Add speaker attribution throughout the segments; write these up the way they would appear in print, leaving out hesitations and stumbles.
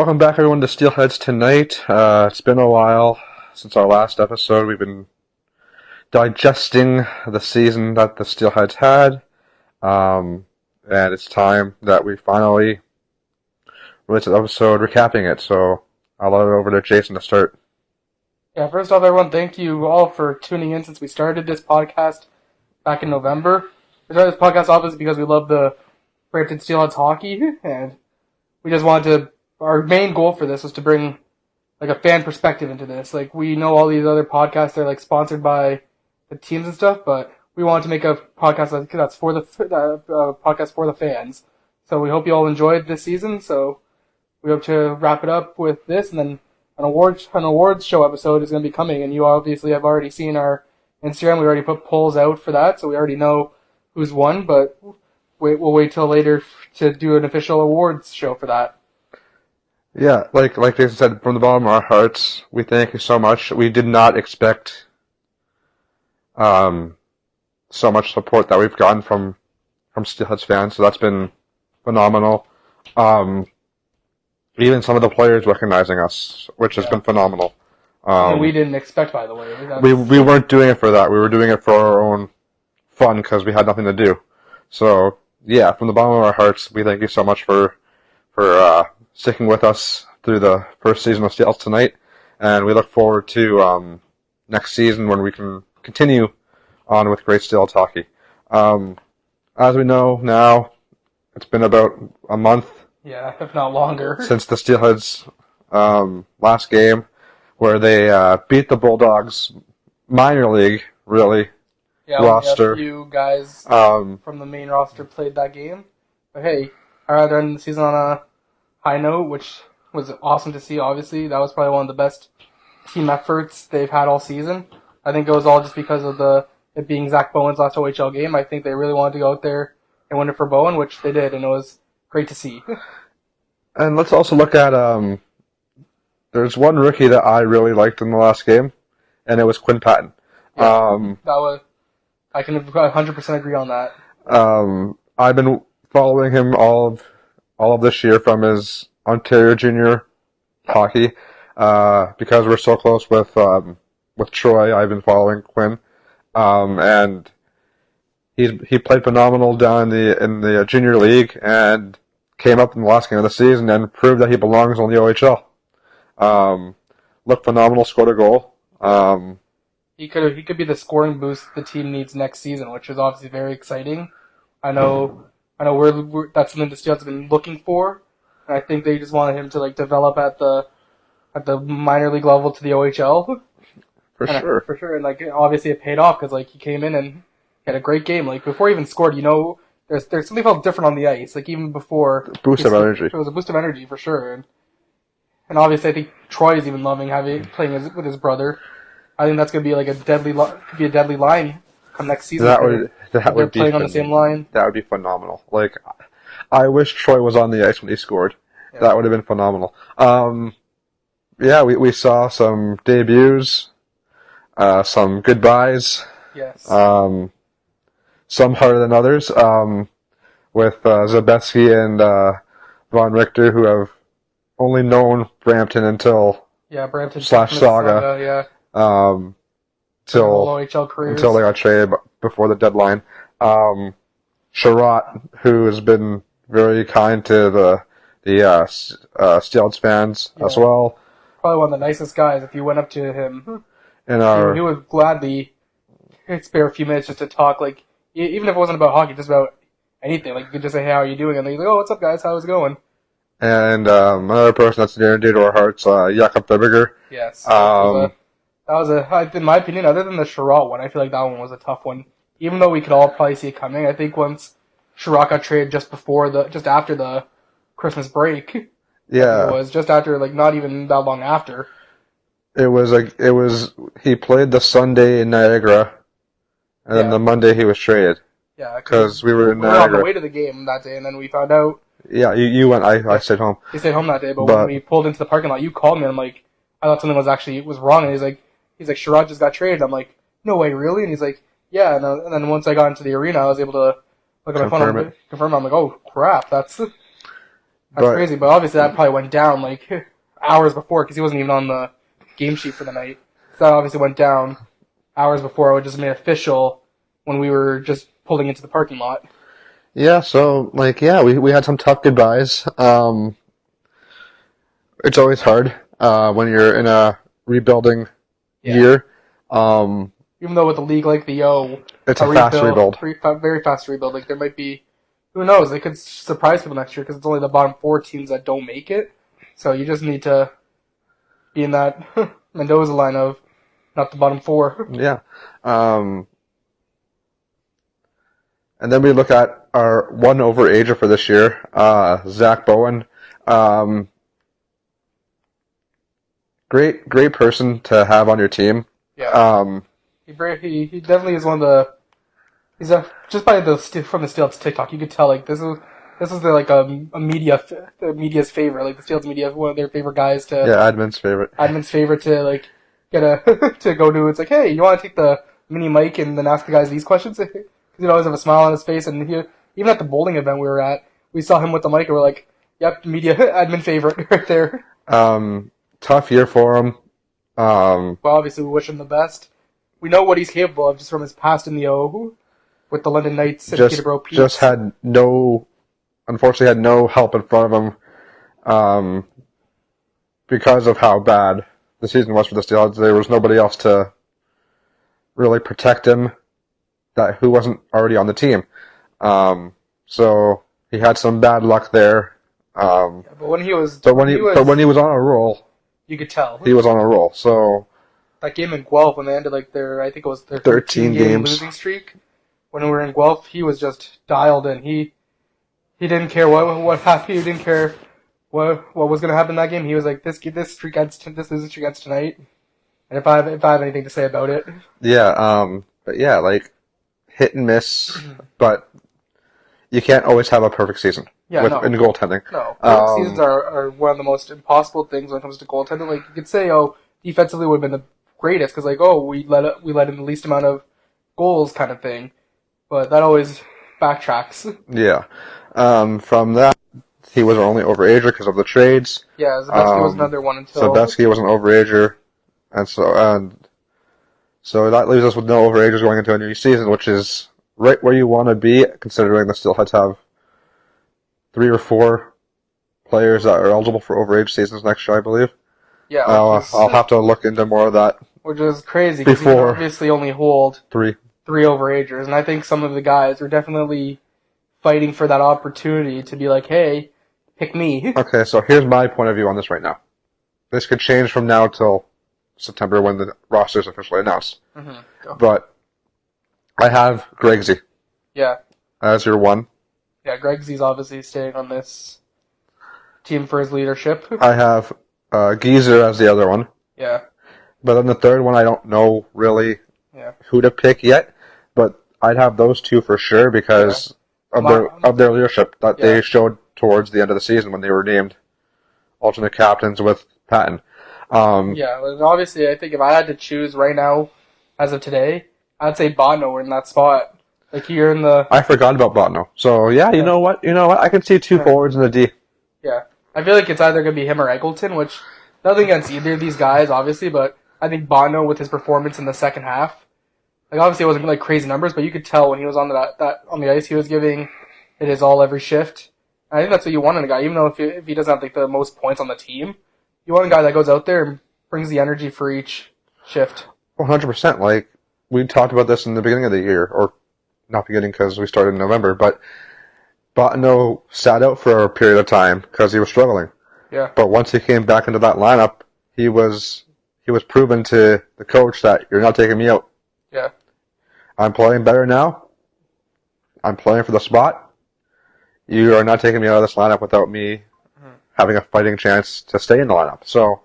Speaker 1: Welcome back, everyone, to Steelheads tonight. It's been a while since our last episode. We've been digesting the season that the Steelheads had, and it's time that we finally release an episode recapping it. So I'll let it over to Jason to start.
Speaker 2: Yeah, first off, everyone, thank you all for tuning in since we started this podcast back in November. We started this podcast obviously because we love the Brampton Steelheads hockey, and we just wanted to. Our main goal for this was to bring like a fan perspective into this. Like, we know all these other podcasts are like sponsored by the teams and stuff, but we wanted to make a podcast that's for the podcast for the fans. So we hope you all enjoyed this season. So we hope to wrap it up with this, and then an awards show episode is going to be coming. And you obviously have already seen our Instagram. We already put polls out for that, so we already know who's won. But we'll wait till later to do an official awards show for that.
Speaker 1: Yeah, like Jason said, from the bottom of our hearts, we thank you so much. We did not expect so much support that we've gotten from Steelheads fans, so that's been phenomenal. Even some of the players recognizing us, which has been phenomenal.
Speaker 2: We didn't expect, by the way.
Speaker 1: We weren't doing it for that. We were doing it for our own fun because we had nothing to do. So, yeah, from the bottom of our hearts, we thank you so much for sticking with us through the first season of Steelheads tonight, and we look forward to next season when we can continue on with great Steelheads hockey. As we know now, it's been about a month,
Speaker 2: if not longer,
Speaker 1: since the Steelheads last game, where they beat the Bulldogs minor league, really, roster.
Speaker 2: A few guys from the main roster played that game, but hey, I'd rather end the season on a high note, which was awesome to see. Obviously, that was probably one of the best team efforts they've had all season. I think it was all just because of it being Zach Bowen's last OHL game. I think they really wanted to go out there and win it for Bowen, which they did, and it was great to see.
Speaker 1: And let's also look at there's one rookie that I really liked in the last game, and it was Quinn Patton.
Speaker 2: I can 100% agree on that.
Speaker 1: I've been following him all of this year from his Ontario junior hockey, because we're so close with Troy. I've been following Quinn, and he played phenomenal down in the junior league, and came up in the last game of the season and proved that he belongs on the OHL. Looked phenomenal, scored a goal.
Speaker 2: He could be the scoring boost the team needs next season, which is obviously very exciting. I know that's something the Steelheads have been looking for, and I think they just wanted him to develop at the minor league level to the OHL. For sure, and obviously it paid off because he came in and had a great game. Before he even scored, there's something felt different on the ice. Even before
Speaker 1: boost of energy.
Speaker 2: It was a boost of energy for sure, and obviously I think Troy is even loving playing with his brother. I think that's gonna be a deadly line come next season.
Speaker 1: That would be
Speaker 2: playing on the same line.
Speaker 1: That would be phenomenal. I wish Troy was on the ice when he scored. Yeah. That would have been phenomenal. We saw some debuts, some goodbyes.
Speaker 2: Yes.
Speaker 1: Some harder than others. With Zabetsky and Von Richter, who have only known Brampton until
Speaker 2: Brampton /
Speaker 1: Saga. Until they got traded before the deadline. Sherratt, who has been very kind to the Steelheads fans as well.
Speaker 2: Probably one of the nicest guys. If you went up to him, he would gladly spare a few minutes just to talk. Even if it wasn't about hockey, just about anything. You could just say, "Hey, how are you doing?" And he's like, "Oh, what's up, guys? How's it going?"
Speaker 1: And another person that's near and dear to our hearts, Jakob Thurberger.
Speaker 2: Yes. That was in my opinion, other than the Sherratt one, I feel like that one was a tough one. Even though we could all probably see it coming, I think once Sherratt got traded just after the Christmas break.
Speaker 1: Yeah.
Speaker 2: It was just after, not even that long after.
Speaker 1: He played the Sunday in Niagara, and then the Monday he was traded.
Speaker 2: Yeah.
Speaker 1: Because we were in Niagara.
Speaker 2: We were on the way to the game that day, and then we found out.
Speaker 1: Yeah, you went, I stayed home.
Speaker 2: He stayed home that day, but when we pulled into the parking lot, you called me, and I'm like, I thought something was wrong, and he's like, Sherratt just got traded. I'm like, no way, really? And he's like, yeah. And then once I got into the arena, I was able to look at my phone and confirm. I'm like, oh crap, that's That's
Speaker 1: But
Speaker 2: crazy, but obviously that probably went down like hours before because he wasn't even on the game sheet for the night. So that obviously went down hours before it was just made official when we were just pulling into the parking lot.
Speaker 1: yeah, so like we had some tough goodbyes. It's always hard when you're in a rebuilding year.
Speaker 2: Even though with a league like the O,
Speaker 1: It's a fast rebuild.
Speaker 2: very fast rebuild. Like there might be, who knows? They could surprise people next year because it's only the bottom 4 teams that don't make it. So you just need to be in that Mendoza line of not the bottom 4.
Speaker 1: Yeah. And then we look at our one overager for this year, Zach Bowen. Great person to have on your team.
Speaker 2: Yeah. He definitely is one of the. He's just by from the Steelheads TikTok, you could tell like this is the, like a media the media's favorite, like the Steelheads media, one of their favorite guys to.
Speaker 1: Yeah, admin's favorite.
Speaker 2: Admin's favorite to like get a to go to. It's like, hey, you want to take the mini mic and then ask the guys these questions? Because he'd always have a smile on his face, and even at the bowling event we were at, we saw him with the mic, and we're like, yep, media admin favorite right there.
Speaker 1: Tough year for him.
Speaker 2: Well, obviously we wish him the best. We know what he's capable of just from his past in the O with the London Knights and Peterborough Petes.
Speaker 1: Just unfortunately had no help in front of him because of how bad the season was for the Steelheads. There was nobody else to really protect him who wasn't already on the team. So he had some bad luck there.
Speaker 2: But when he was
Speaker 1: on a roll,
Speaker 2: you could tell
Speaker 1: he was on a roll. So
Speaker 2: that game in Guelph when they ended like I think it was their
Speaker 1: 13
Speaker 2: game losing streak. When we were in Guelph, he was just dialed in. He didn't care what happened. He didn't care what was going to happen in that game. He was like, this streak ends this losing streak ends tonight. And if I have anything to say about it,
Speaker 1: but yeah, like hit and miss, but you can't always have a perfect season.
Speaker 2: Yeah,
Speaker 1: in goaltending.
Speaker 2: No, seasons are one of the most impossible things when it comes to goaltending. Like you could say, defensively would have been the greatest because we let in the least amount of goals, kind of thing. But that always backtracks.
Speaker 1: Yeah. From that, he was our only overager because of the trades.
Speaker 2: Yeah, Zabetsky was another one until
Speaker 1: Zabetsky was an overager, and so that leaves us with no overagers going into a new season, which is right where you want to be, considering the Steelheads have 3 or 4 players that are eligible for overage seasons next year, I believe.
Speaker 2: Yeah,
Speaker 1: I'll have to look into more of that.
Speaker 2: Which is crazy because you obviously only hold
Speaker 1: 3
Speaker 2: overagers, and I think some of the guys are definitely fighting for that opportunity to be like, hey, pick me.
Speaker 1: Okay, so here's my point of view on this right now. This could change from now till September when the roster is officially announced.
Speaker 2: Mm-hmm.
Speaker 1: But I have Gregsy.
Speaker 2: Yeah.
Speaker 1: As your one.
Speaker 2: Yeah, Gregsy's obviously staying on this team for his leadership.
Speaker 1: I have Geezer as the other one.
Speaker 2: Yeah.
Speaker 1: But then the third one, I don't know really who to pick yet. But I'd have those 2 for sure because of their leadership that they showed towards the end of the season when they were named alternate captains with Patton.
Speaker 2: Yeah, and obviously I think if I had to choose right now, as of today, I'd say Botno in that spot. Like you're in the.
Speaker 1: I forgot about Botno. So you know what? I can see 2 forwards in the D.
Speaker 2: Yeah, I feel like it's either gonna be him or Eggleton, which nothing against either of these guys, obviously, but I think Botno with his performance in the second half, like obviously it wasn't like crazy numbers, but you could tell when he was on that on the ice, he was giving it his all every shift. And I think that's what you want in a guy, even though if he doesn't have like the most points on the team, you want a guy that goes out there and brings the energy for each shift.
Speaker 1: 100%. Like we talked about this in the beginning of the year, or not beginning because we started in November, but Botno sat out for a period of time because he was struggling.
Speaker 2: Yeah.
Speaker 1: But once he came back into that lineup, he was proven to the coach that you're not taking me out.
Speaker 2: Yeah.
Speaker 1: I'm playing better now. I'm playing for the spot. You are not taking me out of this lineup without me having a fighting chance to stay in the lineup. So,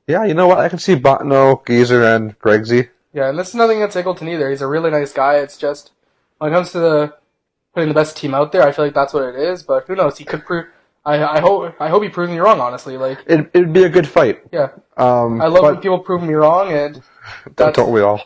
Speaker 1: yeah, you know what? I can see Botno, Geezer, and Gregsy. Yeah,
Speaker 2: and this is nothing against Eggleton either. He's a really nice guy. It's just, when it comes to putting the best team out there, I feel like that's what it is. But who knows? He could prove. I hope he proves me wrong. Honestly, like
Speaker 1: it'd be a good fight.
Speaker 2: Yeah. I love when people prove me wrong, and
Speaker 1: don't we all?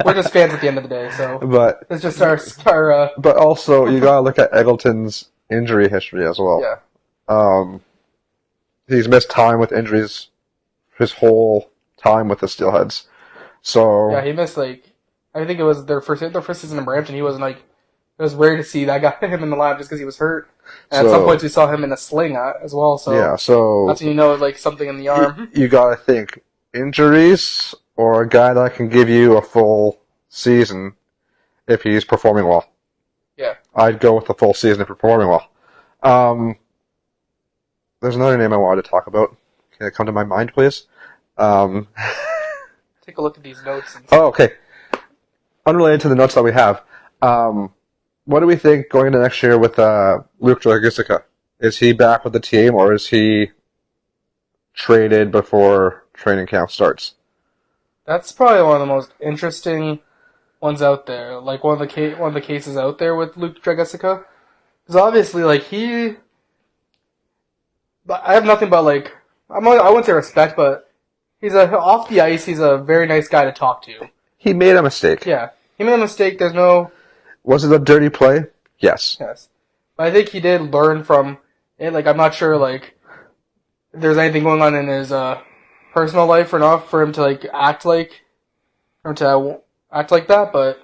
Speaker 2: We're just fans at the end of the day, so.
Speaker 1: But
Speaker 2: it's just our.
Speaker 1: But also, you gotta look at Eggleton's injury history as well.
Speaker 2: Yeah.
Speaker 1: He's missed time with injuries his whole time with the Steelheads. So
Speaker 2: Yeah, he missed I think it was their first season in Brampton. He wasn't it was rare to see that guy him in the lineup just because he was hurt. And at some points we saw him in a sling as well. So
Speaker 1: yeah, so
Speaker 2: that's when you know something in the arm.
Speaker 1: You gotta think injuries or a guy that can give you a full season if he's performing well.
Speaker 2: Yeah,
Speaker 1: I'd go with the full season if performing well. There's another name I wanted to talk about. Can it come to my mind, please?
Speaker 2: Take a look at these notes.
Speaker 1: Oh, okay. Unrelated to the notes that we have, what do we think going into next year with Luke Dragisica? Is he back with the team, or is he traded before training camp starts?
Speaker 2: That's probably one of the most interesting ones out there. Like one of the cases out there with Luke Dragisica, because obviously I have nothing but I wouldn't say respect, but off the ice. He's a very nice guy to talk to.
Speaker 1: He made a mistake.
Speaker 2: Yeah, he made a mistake. There's no.
Speaker 1: Was it a dirty play? Yes.
Speaker 2: Yes, but I think he did learn from it. I'm not sure if there's anything going on in his personal life or not for him to act like that. But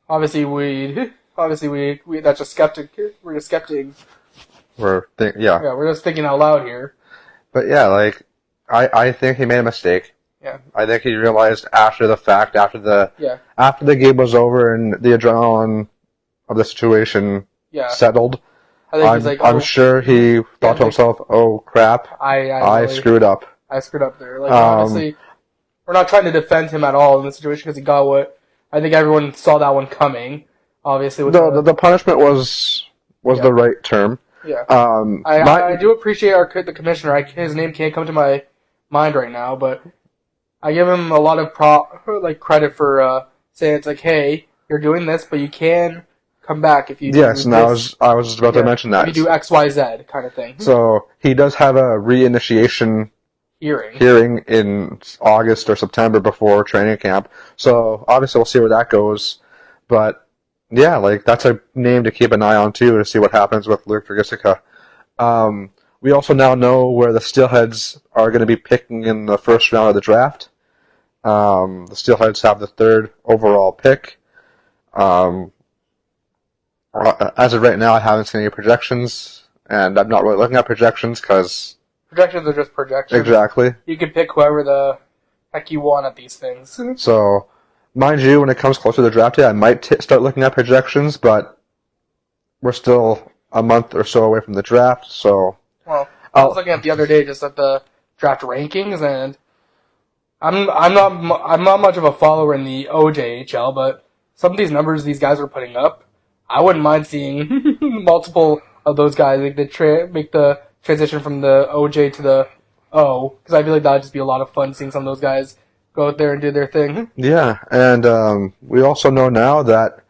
Speaker 2: obviously we that's just skeptic. We're just skeptics.
Speaker 1: We're
Speaker 2: just thinking out loud here.
Speaker 1: But yeah, I think he made a mistake.
Speaker 2: Yeah.
Speaker 1: I think he realized after the fact, after the game was over and the adrenaline of the situation settled.
Speaker 2: I think
Speaker 1: I'm sure he thought to himself, "Oh crap, I screwed up.
Speaker 2: I screwed up there." Honestly, we're not trying to defend him at all in this situation because he got what I think everyone saw that one coming. Obviously,
Speaker 1: the punishment was the right term.
Speaker 2: Yeah. I do appreciate the commissioner. His name can't come to my mind right now, but I give him a lot of credit for saying it's hey, you're doing this, but you can come back if you do
Speaker 1: yes, and
Speaker 2: this.
Speaker 1: I was just about to mention that.
Speaker 2: If you do X, Y, Z kind of thing.
Speaker 1: So he does have a reinitiation hearing in August or September before training camp. So obviously we'll see where that goes. But yeah, that's a name to keep an eye on too to see what happens with Luke Dragisica. We also now know where the Steelheads are going to be picking in the first round of the draft. The Steelheads have the 3rd overall pick. As of right now, I haven't seen any projections, and I'm not really looking at projections because
Speaker 2: projections are just projections.
Speaker 1: Exactly.
Speaker 2: You can pick whoever the heck you want at these things.
Speaker 1: So, mind you, when it comes closer to the draft day, I might start looking at projections, but we're still a month or so away from the draft, so...
Speaker 2: Well, I was looking at the other day just at the draft rankings, and I'm not much of a follower in the OJHL, but some of these numbers these guys are putting up, I wouldn't mind seeing multiple of those guys make the transition from the OJ to the O, because I feel like that would just be a lot of fun seeing some of those guys go out there and do their thing.
Speaker 1: Yeah, and we also know now that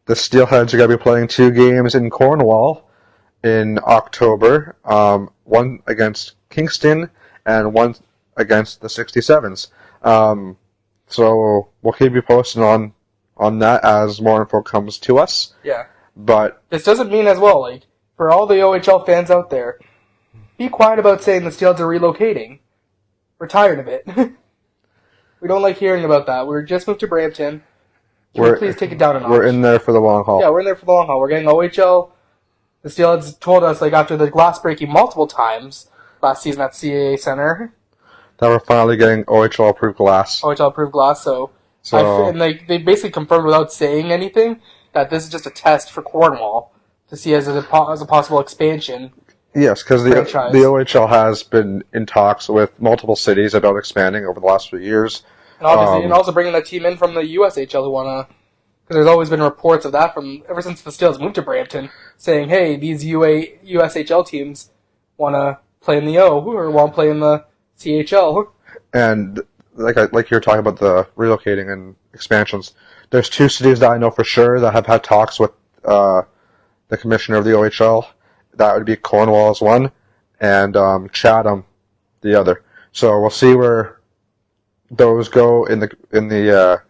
Speaker 1: the Steelheads are going to be playing 2 games in Cornwall in October, one against Kingston and one against the 67s. So we'll keep you posted on that as more info comes to us.
Speaker 2: Yeah.
Speaker 1: But
Speaker 2: this doesn't mean as well, for all the OHL fans out there, be quiet about saying the Steelheads are relocating. We're tired of it. We don't like hearing about that. We're just moved to Brampton. Please take it down a notch.
Speaker 1: We're in there for the long haul.
Speaker 2: Yeah, we're in there for the long haul. We're getting OHL. The Steelheads told us, after the glass breaking multiple times last season at CAA Center,
Speaker 1: that we're finally getting OHL approved glass.
Speaker 2: OHL approved glass, and they basically confirmed without saying anything that this is just a test for Cornwall to see as a possible expansion.
Speaker 1: Yes, because the OHL has been in talks with multiple cities about expanding over the last few years.
Speaker 2: And obviously, and also bringing a team in from the USHL who want to, because there's always been reports of that ever since the Steelheads moved to Brampton, saying, hey, these USHL teams want to play in the O or want to play in the CHL.
Speaker 1: And like you're talking about the relocating and expansions, there's 2 cities that I know for sure that have had talks with the commissioner of the OHL. That would be Cornwall as one, and Chatham the other. So we'll see where those go in the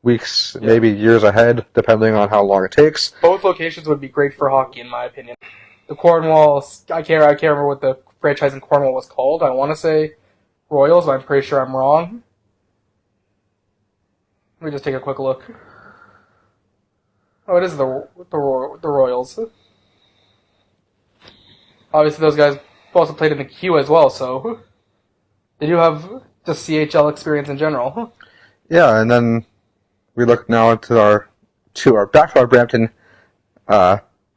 Speaker 1: weeks, maybe years ahead, depending on how long it takes.
Speaker 2: Both locations would be great for hockey, in my opinion. The Cornwall, I can't remember what the franchise in Cornwall was called. I want to say Royals, but I'm pretty sure I'm wrong. Let me just take a quick look. Oh, it is the Royals. Obviously, those guys also played in the Q as well, so they do have just CHL experience in general.
Speaker 1: Yeah, and then we look now into our back to our Brampton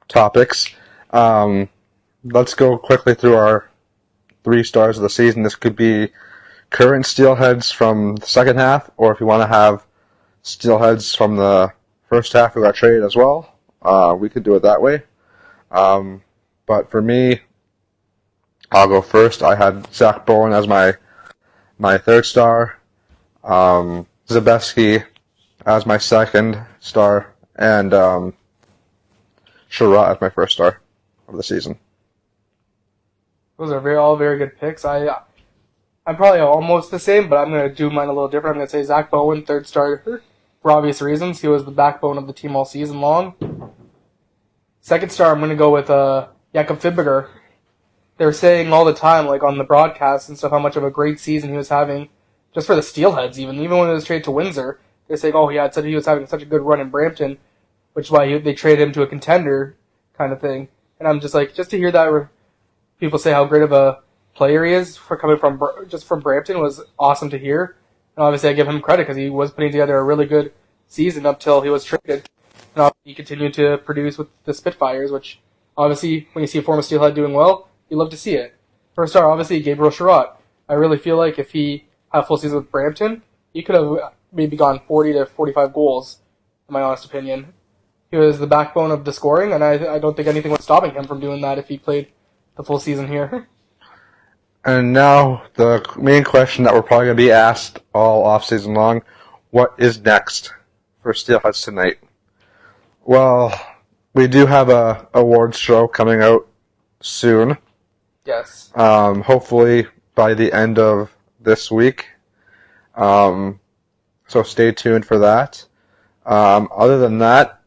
Speaker 1: topics. Let's go quickly through our 3 stars of the season. This could be current Steelheads from the second half, or if you want to have Steelheads from the first half who got traded as well, we could do it that way. But for me, I'll go first. I had Zach Bowen as my third star, Zabeski as my second star, and Sherratt as my first star of the season.
Speaker 2: Those are all very good picks. I'm probably almost the same, but I'm going to do mine a little different. I'm going to say Zach Bowen, third star, for obvious reasons. He was the backbone of the team all season long. Second star, I'm going to go with Jakob Fibberger. They're saying all the time, like on the broadcast and stuff, how much of a great season he was having, just for the Steelheads even when he was traded to Windsor. They're saying, oh, he was having such a good run in Brampton, which is why they traded him to a contender kind of thing. And I'm just like, just to hear that people say how great of a player he is for coming from Brampton was awesome to hear. And obviously I give him credit because he was putting together a really good season up till he was traded. And obviously he continued to produce with the Spitfires, which obviously when you see a former Steelhead doing well, you love to see it. First star, obviously, Gabriel Sherratt. I really feel like if he had a full season with Brampton, he could have maybe gone 40 to 45 goals, in my honest opinion. He was the backbone of the scoring, and I don't think anything was stopping him from doing that if he played the full season here.
Speaker 1: And now the main question that we're probably going to be asked all off-season long, what is next for Steelheads tonight? Well, we do have a awards show coming out soon.
Speaker 2: Yes.
Speaker 1: Hopefully by the end of this week. So stay tuned for that. Other than that,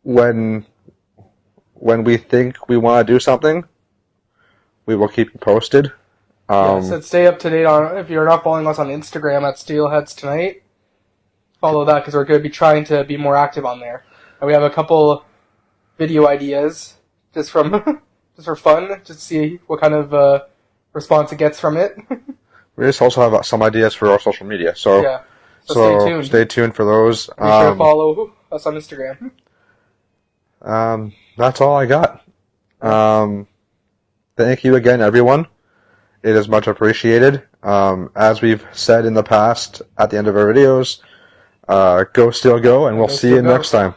Speaker 1: when we think we want to do something, we will keep you posted.
Speaker 2: Yes, and stay up to date on, if you're not following us on Instagram at Steelheads Tonight, follow that because we're going to be trying to be more active on there. And we have a couple video ideas just for fun, just to see what kind of response it gets from it.
Speaker 1: We just also have some ideas for our social media, so
Speaker 2: yeah. So
Speaker 1: stay tuned for those.
Speaker 2: Be sure to follow us on Instagram.
Speaker 1: That's all I got. Thank you again, everyone. It is much appreciated. As we've said in the past at the end of our videos, go Steel Go, and we'll see you next time.